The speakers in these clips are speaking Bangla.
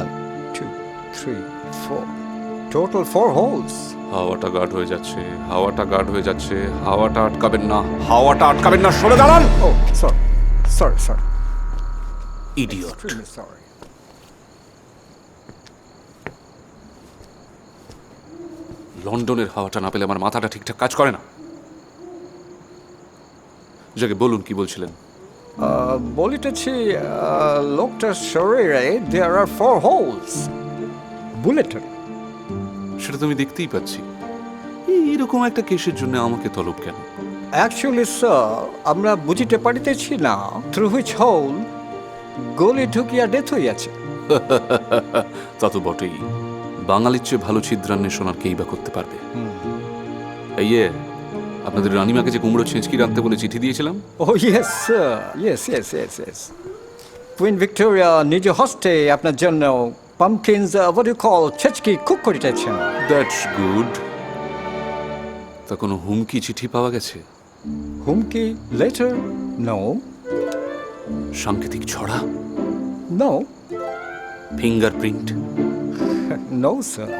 1 2 3 4 টোটাল 4 হোলস। হাওয়াটা গাঢ় হয়ে যাচ্ছে, হাওয়াটা গাঢ় হয়ে যাচ্ছে, হাওয়াটা আটকাবেন না, হাওয়াটা আটকাবেন না, সরে দাঁড়ান। Oh sorry sorry sorry idiot. Extremely sorry. লন্ডনের হাওয়াটা না পেলে আমার মাথাটা ঠিকঠাক কাজ করে না। যাকে বলুন কি বলছিলেন? বলিতেছি লোকটার শরীরে দেয়ার আর 4 হোলস বুলেটের। সেটা তো আমি দেখতেই পাচ্ছি। এরকম একটা কেসের জন্য আমাকে তলব কেন? অ্যাকচুয়ালি স্যার আমরা বুঝিতে পারিতেছি না থ্রু হুইচ হোল গোলি ঢুকিয়া ডেথ হইয়াছে। তা তো বটেই। বাঙালির চেয়ে ভালো ছিদ্রান্বেষণ আর কেই বা করতে পারবে? এই আপনাদের রানীমাকে যে কুমড়ো ছেঁচকি রাখতে বলে চিঠি দিয়েছিলাম, oh yes sir, yes yes yes yes. Queen Victoria নিজ হস্তে আপনার জন্য পামকিনস what you call ছেচকি কুক করিতেছেন। That's good. তা কোনো হুমকি চিঠি পাওয়া গেছে? হুমকি লেটার? নো সাংকেতিক ছড়া? No fingerprint? No sir.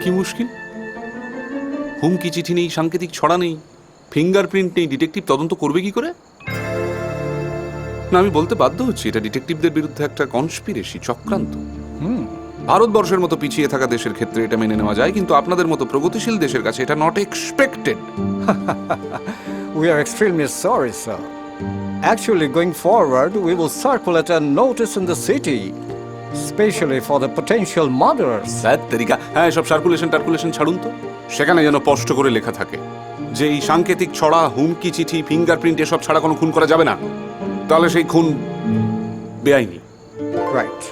কি মুশকিল? হুমকি চিঠি নেই, সাংকেতিক ছড়া নেই, ফিঙ্গারপ্রিন্ট নেই, ডিটেকটিভ তদন্ত করবে কি করে? না, আমি বলতে বাধ্য হচ্ছি এটা ডিটেকটিভদের বিরুদ্ধে একটা কনস্পিরেসি, চক্রান্ত। ভারতবর্ষের মতো পিছিয়ে থাকা দেশের ক্ষেত্রে এটা মেনে নেওয়া যায়, কিন্তু আপনাদের মতো প্রগতিশীল দেশের কাছে এটা not expected. We are extremely sorry, sir. Actually, going forward, we will circulate a notice in the city, especially for the potential murderers. হ্যাঁ, সব টার্কুলেশন ছাড়ুন তো। সেখানে যেন স্পষ্ট করে লেখা থাকে যে এই সাংকেতিক ছড়া, হুমকি চিঠি, ফিঙ্গারপ্রিন্ট এসব ছাড়া কোনো খুন করা যাবে না। তাহলে সেই খুন বেআইনি। Right.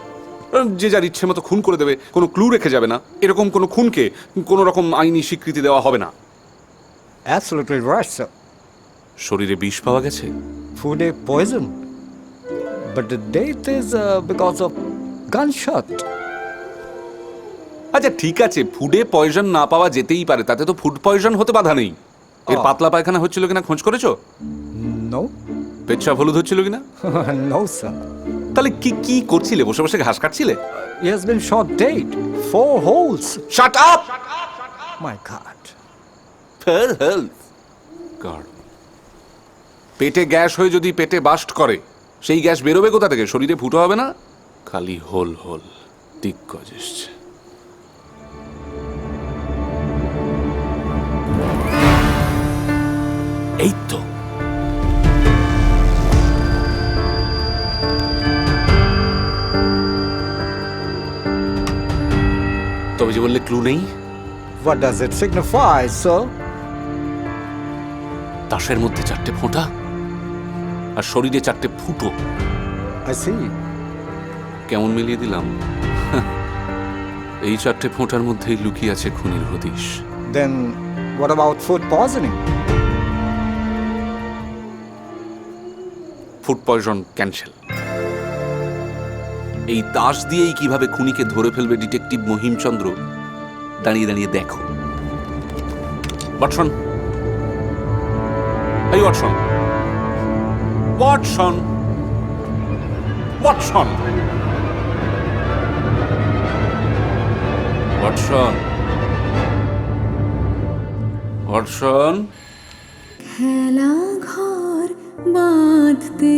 যে যার ইচ্ছে মতো খুন করে দেবে, কোনো ক্লু রেখে যাবে না, এরকম কোনো খুনকে কোনো রকম আইনি স্বীকৃতি দেওয়া হবে না। Absolutely right, sir. শরীরে বিষ পাওয়া গেছে? Food a poison, but the death is because of gunshot. আচ্ছা ঠিক আছে, ফুডে পয়জন না পাওয়া যেতেই পারে, তাতে তো ফুড পয়জন হতে বাধা নেই। এর পাতলা পায়খানা হচ্ছিল কিনা খোঁজ করেছো? No, পেচ্ছাপ হলুদ হচ্ছিল কিনা? no, sir. তাহলে কি কি করছিলে? বসে বসে ঘাস কাটছিলে? He has been shot dead. 4 holes. Shut up! My God. For health god. পেটে গ্যাস হয়ে যদি পেটে বাস্ট করে, সেই গ্যাস বেরোবে কোথা থেকে? শরীরে ফুটো হবে না? খালি হোল হোল দিগ্গজ এসছে। এই তো তবে যে বললে ক্লু নেই, What does it signify, sir? তাসের মধ্যে 4টে ফোঁটা আর শরীরে 4টে ফুটো। I see. কেমন মিলিয়ে দিলাম? এই 4টে ফোঁটার মধ্যেই লুকিয়ে আছে খুনির হদিশ। Then what about food poisoning? Food poison cancel. এই তাস দিয়েই কিভাবে খুনিকে ধরে ফেলবে ডিটেকটিভ মহিমচন্দ্র, দাঁড়িয়ে দাঁড়িয়ে দেখো। ওয়াটসন, এই Watson, Watson, Watson, Watson, Watson. খেলা ঘর বাঁধতে